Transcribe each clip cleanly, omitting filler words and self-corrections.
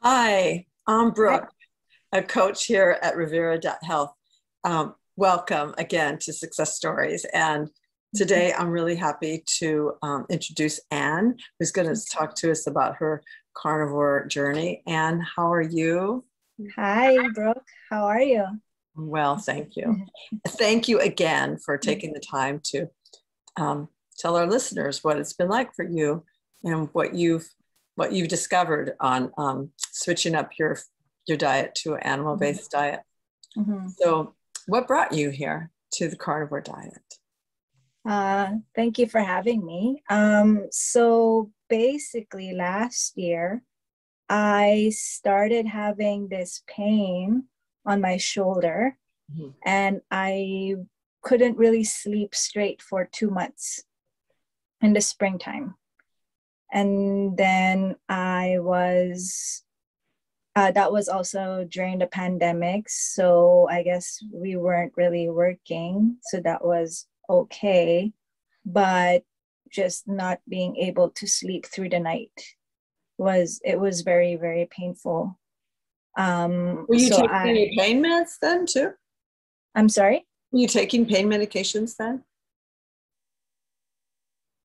Hi, I'm Hi. Brooke, a coach here at Revero.health. Welcome again to Success Stories. And today I'm really happy to introduce Anne, who's going to talk to us about her carnivore journey. Anne, how are you? Hi, Brooke. How are you? Well, thank you. Thank you again for taking the time to tell our listeners what it's been like for you and what you've discovered on switching up your diet to an animal-based diet. Mm-hmm. So, what brought you here to the carnivore diet? Thank you for having me. So basically, last year, I started having this pain on my shoulder, and I couldn't really sleep straight for 2 months in the springtime. And then that was also during the pandemic. So I guess we weren't really working. So that was okay. But just not being able to sleep through the night was very, very painful. Were you So taking any pain meds then too? I'm sorry? Were you taking pain medications then?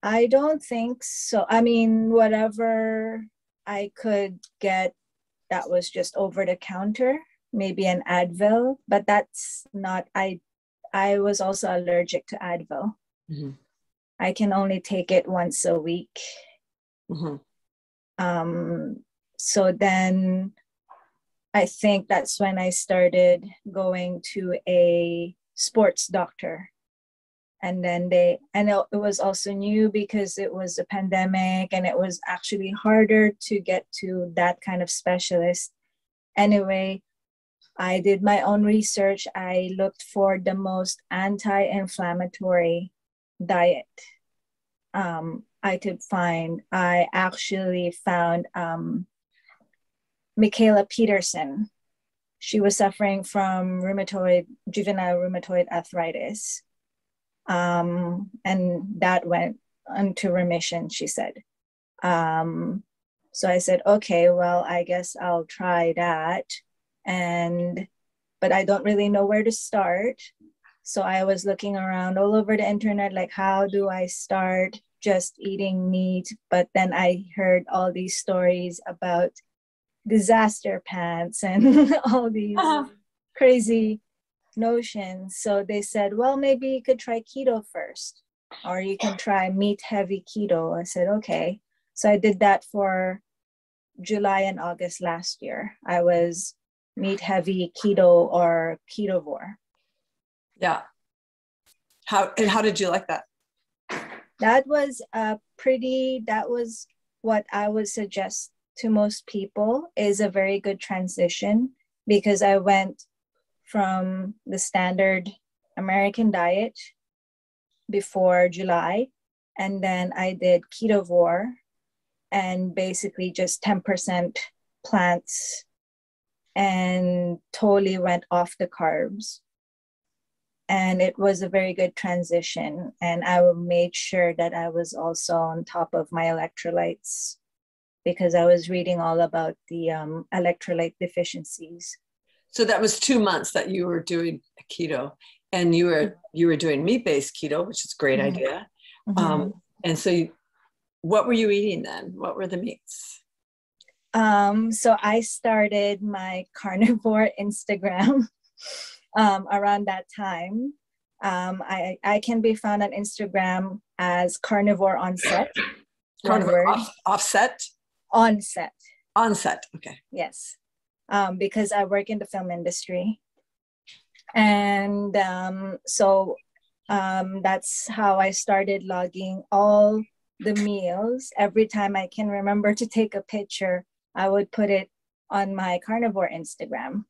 I don't think so. I mean, whatever I could get that was just over the counter, maybe an Advil, but that's not, I was also allergic to Advil. Mm-hmm. I can only take it once a week. Mm-hmm. So then I think that's when I started going to a sports doctor. And then it was also new because it was a pandemic and it was actually harder to get to that kind of specialist. Anyway, I did my own research. I looked for the most anti-inflammatory diet I could find. I actually found Michaela Peterson. She was suffering from juvenile rheumatoid arthritis. And that went into remission, she said. So I said, okay, well, I guess I'll try that. But I don't really know where to start. So I was looking around all over the internet, like, how do I start just eating meat? But then I heard all these stories about disaster pants and all these crazy notions. So they said, well, maybe you could try keto first, or you can try meat heavy keto. I said, okay. So I did that for July and August last year. I was meat heavy keto or ketovore. Yeah. How did you like that? That was what I would suggest to most people, is a very good transition, because I went from the standard American diet before July, and then I did ketovore, and basically just 10% plants, and totally went off the carbs. And it was a very good transition. And I made sure that I was also on top of my electrolytes, because I was reading all about the electrolyte deficiencies. So that was 2 months that you were doing keto, and you were doing meat-based keto, which is a great idea. And so what were you eating then? What were the meats? So I started my carnivore Instagram around that time. I can be found on Instagram as Carnivore Onset. Carnivore offset? Onset. Onset, okay. Yes. Because I work in the film industry. And so that's how I started logging all the meals. Every time I can remember to take a picture, I would put it on my carnivore Instagram.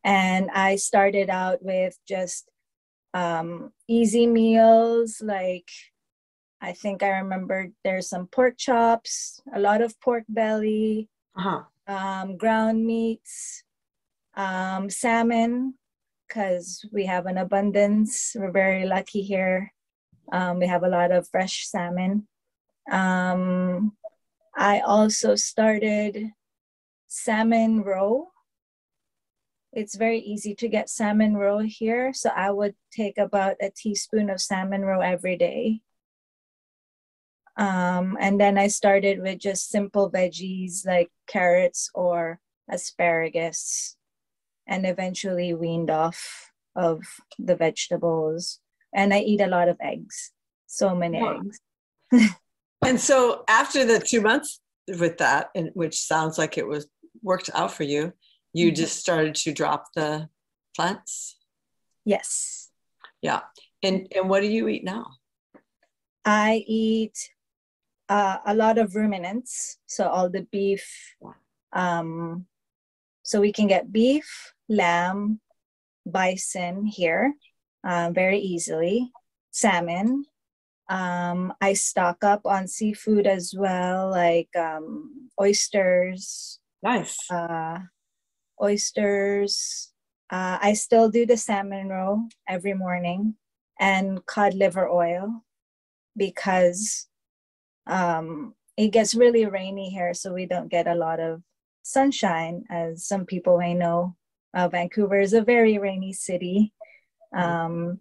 And I started out with just easy meals, like, I think I remember there's some pork chops, a lot of pork belly, ground meats, salmon, because we have an abundance. We're very lucky here. We have a lot of fresh salmon. I also started salmon roe. It's very easy to get salmon roe here. So I would take about a teaspoon of salmon roe every day. And then I started with just simple veggies like carrots or asparagus, and eventually weaned off of the vegetables. And I eat a lot of eggs, so many eggs. And so after the 2 months with that, and which sounds like it was worked out for you, you just started to drop the plants? Yes. Yeah. And what do you eat now? I eat a lot of ruminants, so all the beef. So we can get beef, lamb, bison here very easily, salmon. I stock up on seafood as well, like oysters. Nice. Oysters. I still do the salmon roe every morning, and cod liver oil, because it gets really rainy here, so we don't get a lot of sunshine. As some people may know, Vancouver is a very rainy city. And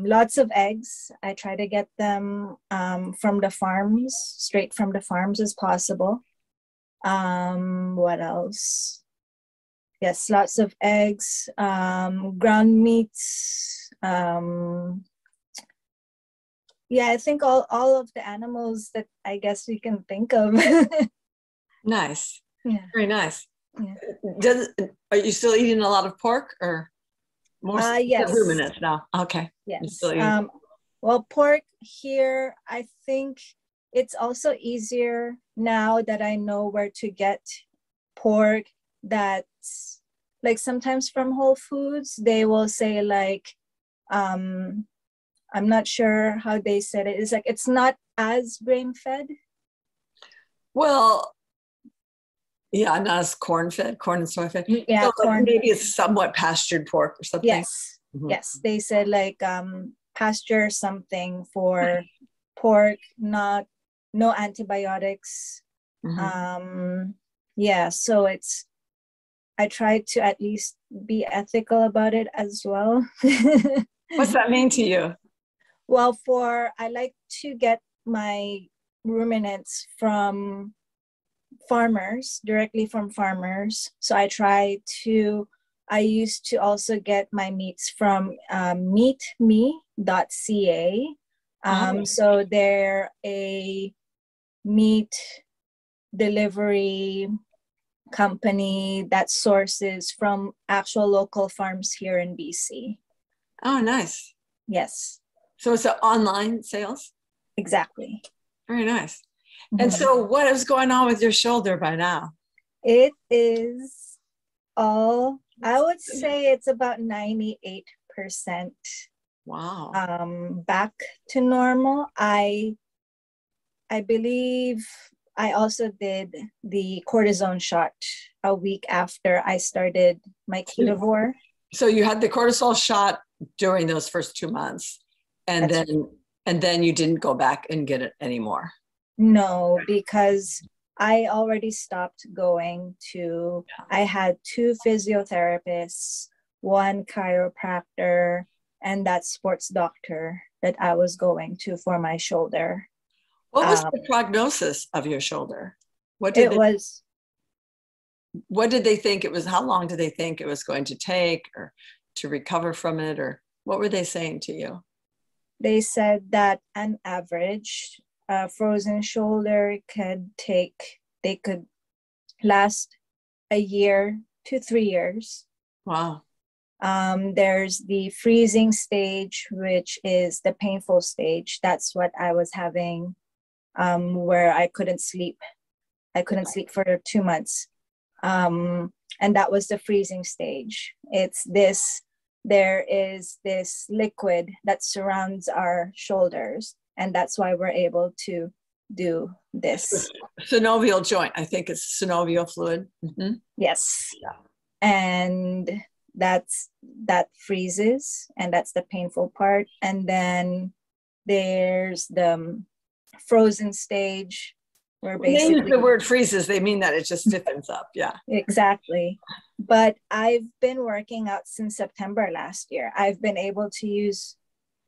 lots of eggs. I try to get them from the farms, straight from the farms as possible. What else? Yes, lots of eggs, ground meats. Yeah, I think all of the animals that I guess we can think of. Nice. Yeah. Very nice. Yeah. Are you still eating a lot of pork, or more yes. ruminants now? Okay. Yes. Well, pork here, I think it's also easier now that I know where to get pork. That's like sometimes from Whole Foods, they will say like, I'm not sure how they said it. It's like, it's not as grain fed. Well, yeah, not as corn and soy fed. Yeah, so corn. Maybe it's somewhat pastured pork or something. Yes. Yes, they said like pasture something for pork, no antibiotics. Yeah, so I try to at least be ethical about it as well. What's that mean to you? Well, I like to get my ruminants from farmers, directly from farmers. So I used to also get my meats from meetme.ca. So they're a meat delivery company that sources from actual local farms here in BC. Oh, nice. Yes. So it's an online sales? Exactly. Very nice. And so what is going on with your shoulder by now? It is all, I would say it's about 98%. Wow. Back to normal. I believe I also did the cortisone shot a week after I started my Carnivore. So you had the cortisol shot during those first 2 months, and then you didn't go back and get it anymore. No, because I already stopped going to, I had 2 physiotherapists, 1 chiropractor, and that sports doctor that I was going to for my shoulder. What was the prognosis of your shoulder? What did they think it was? How long did they think it was going to take, or to recover from it, or what were they saying to you? They said that on average, frozen shoulder they could last a year to 3 years. Wow. There's the freezing stage, which is the painful stage. That's what I was having, where I couldn't sleep. I couldn't sleep for 2 months. And that was the freezing stage. There is this liquid that surrounds our shoulders, and that's why we're able to do this. Synovial joint, I think it's synovial fluid. Yes. Yeah. And that freezes, and that's the painful part. And then there's the frozen stage, We're When they use basically the word freezes, they mean that it just stiffens up. Yeah. exactly. But I've been working out since September last year. I've been able to use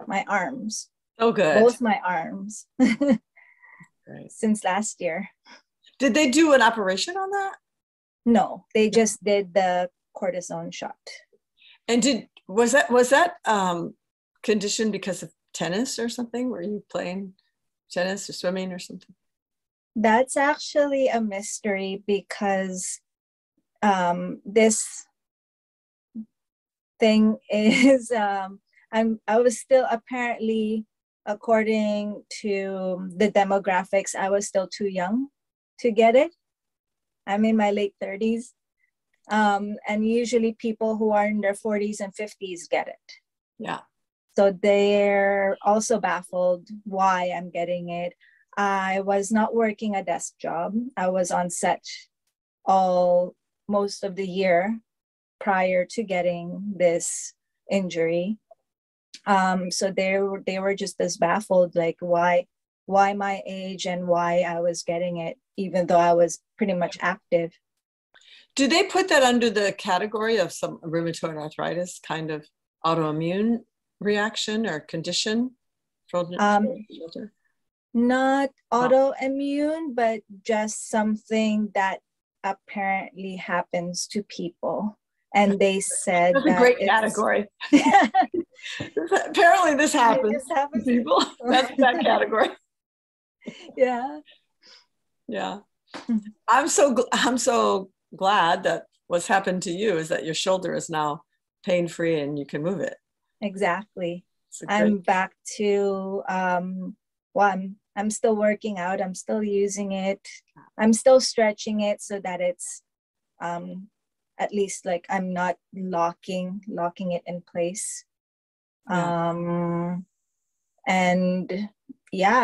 my arms. Oh, good. Both my arms. Great. Since last year. Did they do an operation on that? No, they just did the cortisone shot. And was that conditioned because of tennis or something? Were you playing tennis or swimming or something? That's actually a mystery because this thing is I was still apparently, according to the demographics, I was still too young to get it. I'm in my late 30s. And usually people who are in their 40s and 50s get it. Yeah. So they're also baffled why I'm getting it. I was not working a desk job. I was on set most of the year prior to getting this injury. So they were just as baffled, like why my age and why I was getting it, even though I was pretty much active. Do they put that under the category of some rheumatoid arthritis kind of autoimmune reaction or condition? Not autoimmune, but just something that apparently happens to people. And they said that's a great category. Apparently this happens to people. That's that category. Yeah. Yeah. I'm so glad that what's happened to you is that your shoulder is now pain-free and you can move it. Exactly. I'm back to I'm still working out. I'm still using it. I'm still stretching it so that it's at least like I'm not locking it in place. Yeah. And yeah,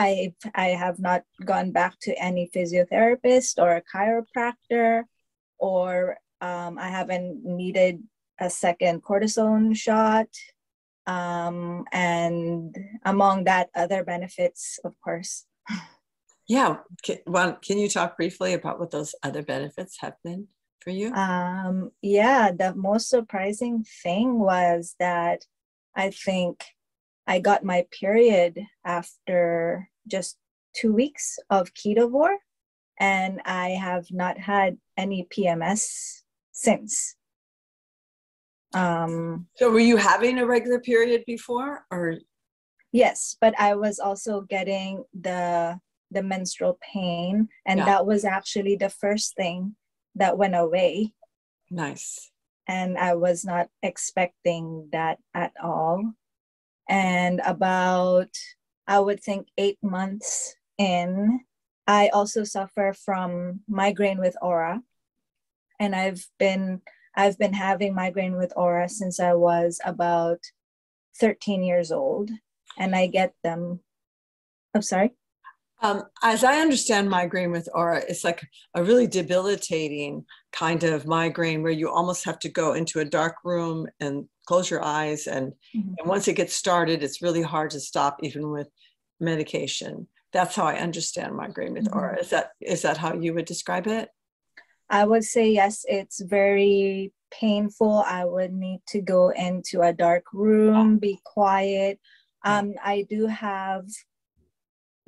I have not gone back to any physiotherapist or a chiropractor, or I haven't needed a second cortisone shot. And among that, other benefits, of course. Yeah. Can you talk briefly about what those other benefits have been for you? Yeah, the most surprising thing was that I think I got my period after just 2 weeks of Carnivore, and I have not had any PMS since. So were you having a regular period before, or? Yes, but I was also getting the menstrual pain, and that was actually the first thing that went away. Nice. And I was not expecting that at all. And about, I would think 8 months in, I also suffer from migraine with aura. And I've been having migraine with aura since I was about 13 years old. And I get them. I'm sorry? As I understand migraine with aura, it's like a really debilitating kind of migraine where you almost have to go into a dark room and close your eyes. And once it gets started, it's really hard to stop, even with medication. That's how I understand migraine with aura. Is that how you would describe it? I would say yes, it's very painful. I would need to go into a dark room, be quiet. I do have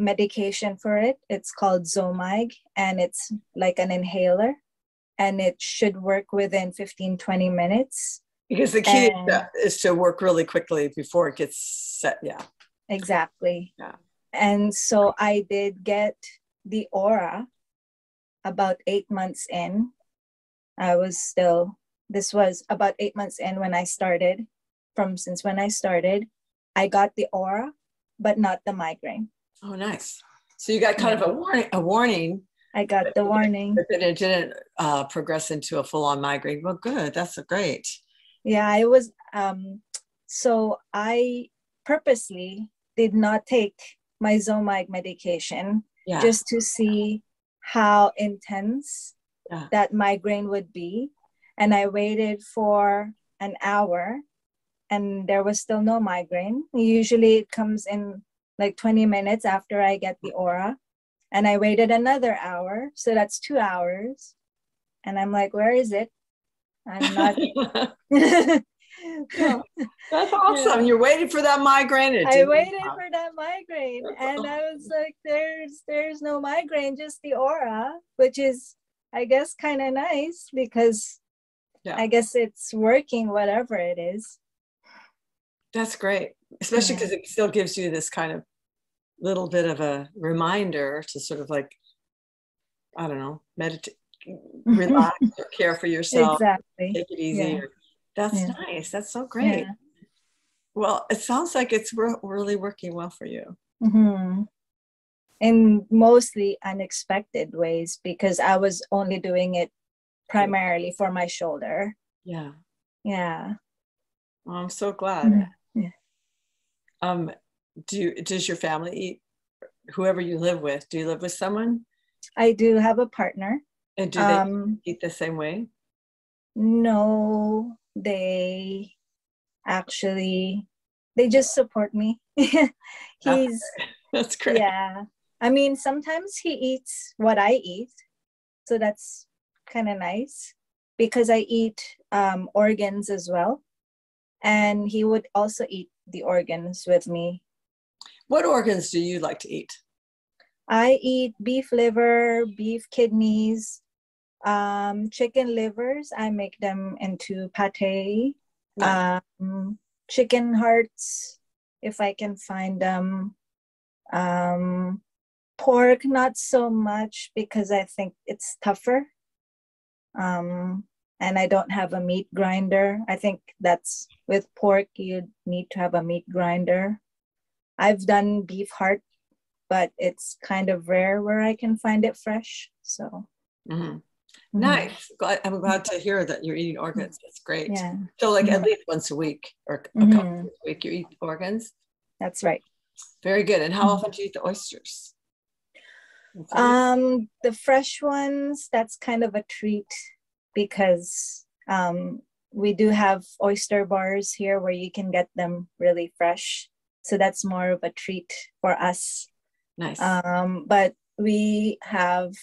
medication for it. It's called Zomig, and it's like an inhaler, and it should work within 15-20 minutes. Because the key is to work really quickly before it gets set. Yeah. Exactly. Yeah. And so I did get the aura about 8 months in. This was about 8 months in when I started. When I started, I got the aura, but not the migraine. Oh, nice. So you got kind of a warning. I got the warning. But it didn't progress into a full-on migraine. Well, good. That's great. Yeah, I was, so I purposely did not take my Zomig medication just to see how intense that migraine would be. And I waited for an hour and there was still no migraine. Usually it comes in like 20 minutes after I get the aura. And I waited another hour. So that's 2 hours. And I'm like, where is it? I'm not. Yeah, that's awesome. You're waiting for that migraine. I waited for that migraine. And I was like, there's no migraine, just the aura, which is, I guess, kind of nice because I guess it's working, whatever it is. That's great, especially because it still gives you this kind of little bit of a reminder to sort of like, I don't know, meditate, relax, or care for yourself. Exactly. Take it easy. That's nice. That's so great. Well, it sounds like it's really working well for you. In mostly unexpected ways, because I was only doing it primarily for my shoulder. Yeah. Well, I'm so glad. Does your family eat, whoever you live with, do you live with someone? I do have a partner. And do they eat the same way? No, they just support me. That's great. Yeah. I mean, sometimes he eats what I eat. So that's kind of nice because I eat organs as well. And he would also eat the organs with me. What organs do you like to eat? I eat beef liver, beef kidneys, chicken livers. I make them into pate. Nice. Chicken hearts, if I can find them. Pork, not so much because I think it's tougher. And I don't have a meat grinder. I think that's with pork, you need to have a meat grinder. I've done beef heart, but it's kind of rare where I can find it fresh. So nice. I'm glad to hear that you're eating organs. That's great. Yeah. So like at least once a week or a couple times a week you eat organs? That's right. Very good. And how often do you eat the oysters? The fresh ones, that's kind of a treat because we do have oyster bars here where you can get them really fresh. So that's more of a treat for us. Nice. But we have,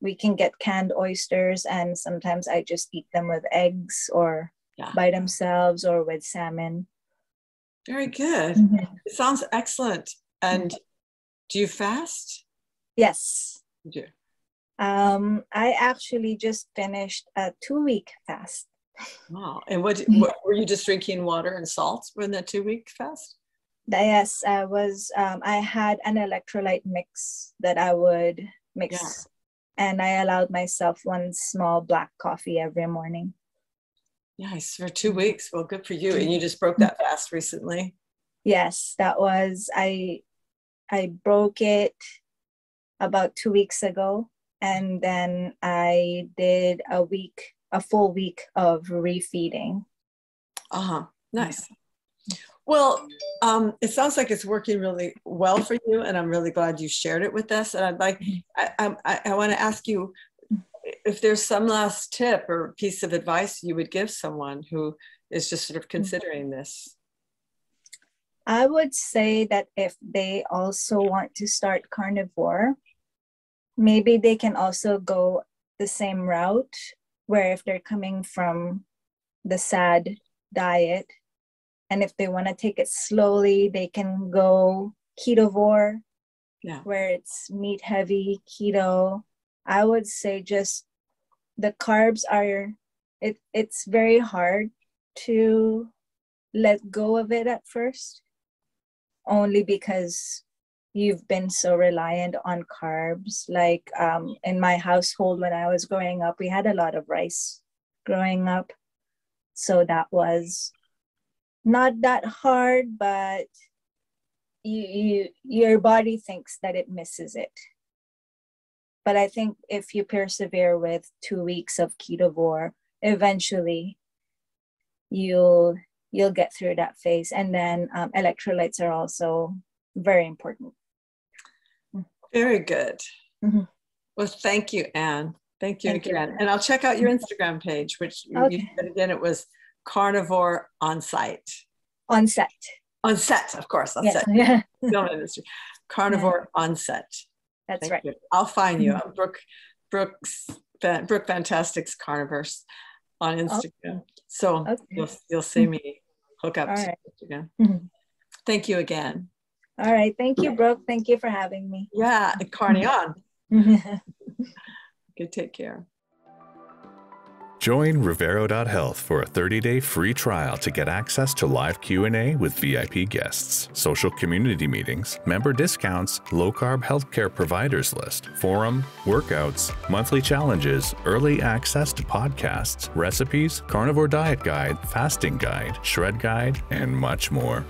we can get canned oysters, and sometimes I just eat them with eggs or by themselves or with salmon. Very good. It sounds excellent. And do you fast? Yes. You do. I actually just finished a 2-week fast. Wow. And what were you just drinking water and salt in that 2-week fast? Yes, I was. I had an electrolyte mix that I would mix, and I allowed myself 1 small black coffee every morning. Nice. For 2 weeks. Well, good for you. And you just broke that fast recently? Yes, that was, I broke it about 2 weeks ago. And then I did a full week of refeeding. Nice. Well, it sounds like it's working really well for you, and I'm really glad you shared it with us. And I want to ask you if there's some last tip or piece of advice you would give someone who is just sort of considering this. I would say that if they also want to start carnivore, maybe they can also go the same route, where if they're coming from the SAD diet, and if they want to take it slowly, they can go ketovore, where it's meat heavy keto. I would say just the carbs are, it's very hard to let go of it at first, only because you've been so reliant on carbs. Like in my household when I was growing up, we had a lot of rice growing up. So that was not that hard, but your body thinks that it misses it. But I think if you persevere with 2 weeks of ketovore, eventually you'll get through that phase. And then electrolytes are also very important. Very good. Well, thank you, Anne. Thank you again. And I'll check out your Instagram page, which you said again, it was Carnivore on Site. On set. On set, of course. On set. Film industry. Carnivore on Set. That's Thank right. you. I'll find you. Brooke Fantastic's Carnivores on Instagram. So Okay. you'll see me hook up All to right. Instagram. Thank you again. All right. Thank you, Brooke. Thank you for having me. Yeah, Carney on. Good, take care. Join Revero.health for a 30-day free trial to get access to live Q&A with VIP guests, social community meetings, member discounts, low-carb healthcare providers list, forum, workouts, monthly challenges, early access to podcasts, recipes, carnivore diet guide, fasting guide, shred guide, and much more.